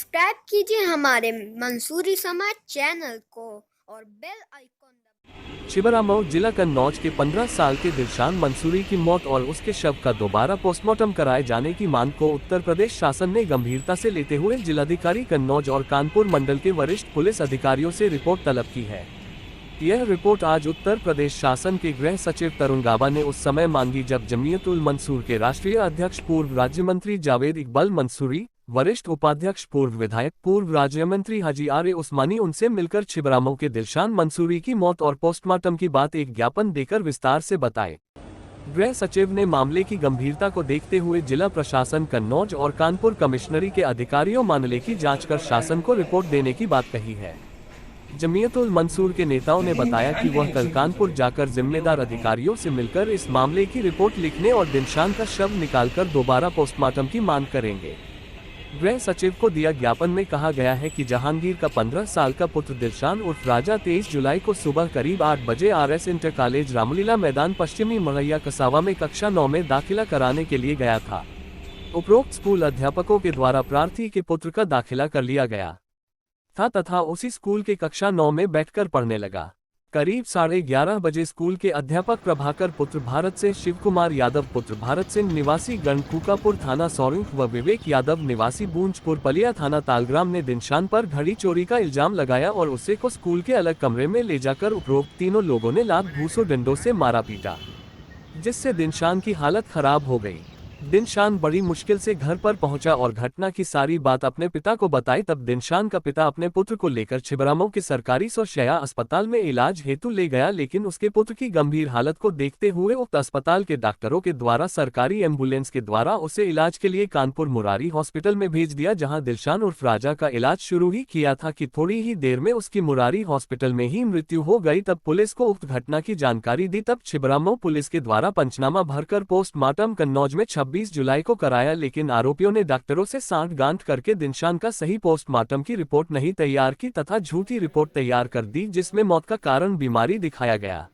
Subscribe कीजिए हमारे मंसूरी समाज चैनल को और बेल आइकॉन दबाएं। छिबरामऊ जिला कन्नौज के 15 साल के दिलशान मंसूरी की मौत और उसके शव का दोबारा पोस्टमार्टम कराए जाने की मांग को उत्तर प्रदेश शासन ने गंभीरता से लेते हुए जिलाधिकारी कन्नौज और कानपुर मंडल के वरिष्ठ पुलिस अधिकारियों से रिपोर्ट तलब की है। यह रिपोर्ट आज उत्तर प्रदेश शासन के गृह सचिव तरुण गाबा ने उस समय मांगी जब जमीयत उल मंसूर के राष्ट्रीय अध्यक्ष पूर्व राज्य मंत्री जावेद इकबाल मंसूरी, वरिष्ठ उपाध्यक्ष पूर्व विधायक पूर्व राज्य मंत्री हाजी आर ए उस्मानी उनसे मिलकर छिबरामऊ के दिलशान मंसूरी की मौत और पोस्टमार्टम की बात एक ज्ञापन देकर विस्तार से बताए। गृह सचिव ने मामले की गंभीरता को देखते हुए जिला प्रशासन कन्नौज और कानपुर कमिश्नरी के अधिकारियों मामले की जांच कर शासन को रिपोर्ट देने की बात कही है। जमीयत उल मंसूर के नेताओं ने बताया कि वह कल कानपुर जाकर जिम्मेदार अधिकारियों से मिलकर इस मामले की रिपोर्ट लिखने और दिलशान का शव निकालकर दोबारा पोस्टमार्टम की मांग करेंगे। गृह सचिव को दिया ज्ञापन में कहा गया है कि जहांगीर का 15 साल का पुत्र दिलशान उर्फ राजा 23 जुलाई को सुबह करीब 8 बजे आरएस इंटर कॉलेज रामलीला मैदान पश्चिमी मरैया कसावा में कक्षा 9 में दाखिला कराने के लिए गया था। उपरोक्त स्कूल अध्यापकों के द्वारा प्रार्थी के पुत्र का दाखिला कर लिया गया था तथा उसी स्कूल के कक्षा 9 में बैठकर पढ़ने लगा। करीब 11:30 बजे स्कूल के अध्यापक प्रभाकर पुत्र भारत सिंह, शिव कुमार यादव पुत्र भारत सिंह निवासी गणकुकापुर थाना सौरिंख व विवेक यादव निवासी बूंजपुर पलिया थाना तालग्राम ने दिलशान पर घड़ी चोरी का इल्जाम लगाया और उसे को स्कूल के अलग कमरे में ले जाकर उपरोक्त तीनों लोगों ने लात घूंसों डंडों से मारा पीटा, जिससे दिलशान की हालत खराब हो गई। दिलशान बड़ी मुश्किल से घर पर पहुंचा और घटना की सारी बात अपने पिता को बताई। तब दिलशान का पिता अपने पुत्र को लेकर छिबरामऊ के सरकारी शैया अस्पताल में इलाज हेतु ले गया, लेकिन उसके पुत्र की गंभीर हालत को देखते हुए उक्त अस्पताल के डॉक्टरों के द्वारा सरकारी एम्बुलेंस के द्वारा उसे इलाज के लिए कानपुर मुरारी हॉस्पिटल में भेज दिया, जहाँ दिलशान उर्फ राजा का इलाज शुरू ही किया था कि थोड़ी ही देर में उसकी मुरारी हॉस्पिटल में ही मृत्यु हो गई। तब पुलिस को उक्त घटना की जानकारी दी। तब छिबरामऊ पुलिस के द्वारा पंचनामा भरकर पोस्टमार्टम कन्नौज में 26 जुलाई को कराया, लेकिन आरोपियों ने डॉक्टरों से सांठ-गांठ करके दिलशान का सही पोस्टमार्टम की रिपोर्ट नहीं तैयार की तथा झूठी रिपोर्ट तैयार कर दी, जिसमें मौत का कारण बीमारी दिखाया गया।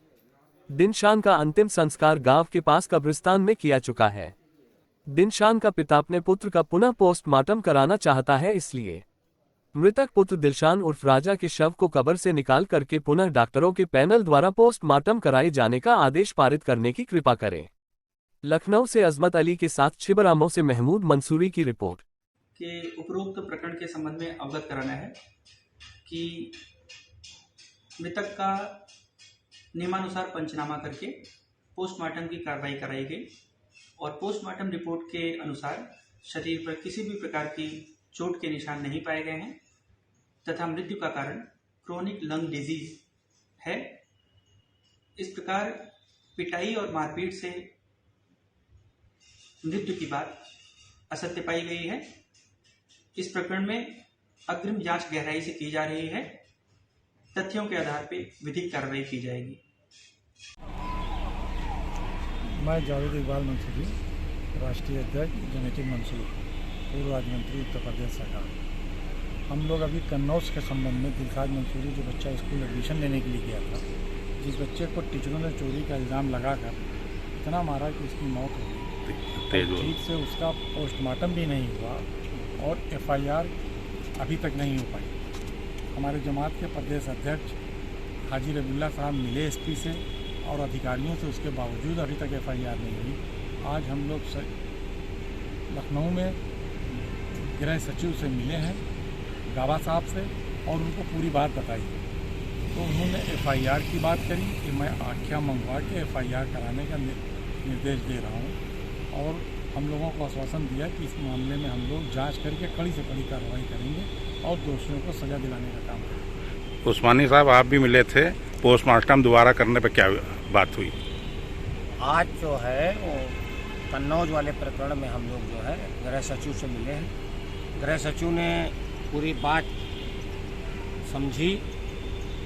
दिलशान का अंतिम संस्कार गांव के पास कब्रिस्तान में किया चुका है। दिलशान का पिता अपने पुत्र का पुनः पोस्टमार्टम कराना चाहता है, इसलिए मृतक पुत्र दिलशान उर्फ राजा के शव को कब्र से निकाल करके पुनः डॉक्टरों के पैनल द्वारा पोस्टमार्टम कराए जाने का आदेश पारित करने की कृपा करें। लखनऊ से अजमत अली के साथ छिबरामऊ से महमूद मंसूरी की रिपोर्ट। के उपरोक्त प्रकरण के संबंध में अवगत कराना है कि मृतक का नियमानुसार पंचनामा करके पोस्टमार्टम की कार्रवाई कराई गई और पोस्टमार्टम रिपोर्ट के अनुसार शरीर पर किसी भी प्रकार की चोट के निशान नहीं पाए गए हैं तथा मृत्यु का कारण क्रोनिक लंग डिजीज है। इस प्रकार पिटाई और मारपीट से मृत्यु की बात असत्य पाई गई है। इस प्रकरण में अग्रिम जांच गहराई से की जा रही है। तथ्यों के आधार पर विधिक कार्रवाई की जाएगी। मैं जावेद इकबाल मंसूरी, राष्ट्रीय अध्यक्ष जमीयत मंसूर, पूर्व राज्य मंत्री उत्तर प्रदेश सरकार। हम लोग अभी कन्नौज के संबंध में दिलशान मंसूरी जो बच्चा स्कूल एडमिशन लेने के लिए गया था, जिस बच्चे को टीचरों ने चोरी का इल्ज़ाम लगाकर इतना मारा कि उसकी मौत हो गई, ठीक से उसका पोस्टमार्टम भी नहीं हुआ और एफआईआर अभी तक नहीं हो पाई। हमारे जमात के प्रदेश अध्यक्ष हाजी रबीउल्ला साहब मिले एसपी से और अधिकारियों से, उसके बावजूद अभी तक एफआईआर नहीं हुई। आज हम लोग लखनऊ में गृह सचिव से मिले हैं, गाबा साहब से, और उनको पूरी बात बताई। तो उन्होंने एफआईआर की बात करी कि मैं आख्या मंगवा के एफआईआर कराने का निर्देश दे रहा हूँ और हम लोगों को आश्वासन दिया कि इस मामले में हम लोग जांच करके कड़ी से कड़ी कार्रवाई करेंगे और दोषियों को सजा दिलाने का काम करेंगे। उस्मानी साहब, आप भी मिले थे, पोस्टमार्टम दोबारा करने पर क्या बात हुई? आज जो है वो कन्नौज वाले प्रकरण में हम लोग जो है गृह सचिव से मिले हैं। गृह सचिव ने पूरी बात समझी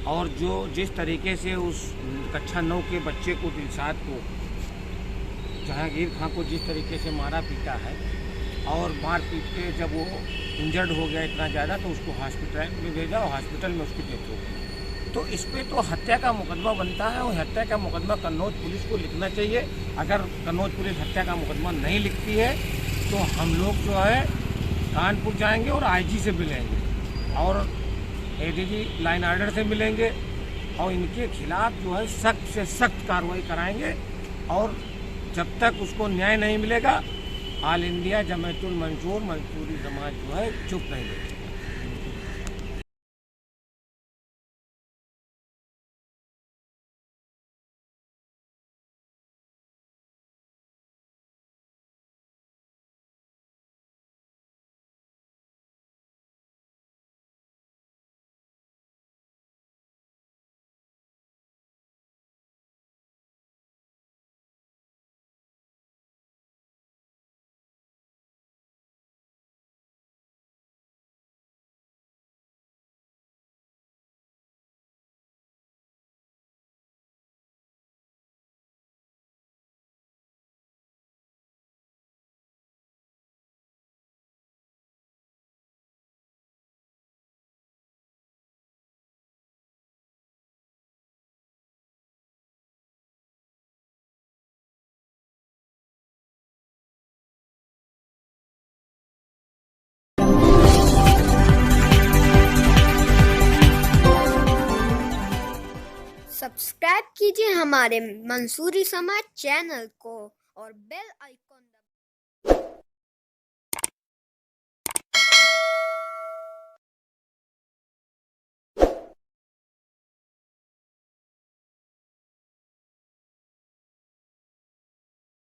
और जिस तरीके से उस कक्षा 9 के बच्चे को, दिलशाद को, जहांगीर खां को जिस तरीके से मारा पीटा है और मार पीट के जब वो इंजर्ड हो गया इतना ज़्यादा तो उसको हॉस्पिटल में भेजा और हॉस्पिटल में उसकी डेथ हो गई। तो इस पर तो हत्या का मुकदमा बनता है और हत्या का मुकदमा कन्नौज पुलिस को लिखना चाहिए। अगर कन्नौज पुलिस हत्या का मुकदमा नहीं लिखती है तो हम लोग जो है कानपुर जाएंगे और आईजी से मिलेंगे और एडीजी लाइन ऑर्डर से मिलेंगे और इनके खिलाफ जो है सख्त से सख्त कार्रवाई कराएंगे। और जब तक उसको न्याय नहीं मिलेगा ऑल इंडिया जमायतुल मंसूर मंसूरी समाज जो है चुप नहीं बैठेगा। सब्सक्राइब कीजिए हमारे मंसूरी समाज चैनल को और बेल आइकॉन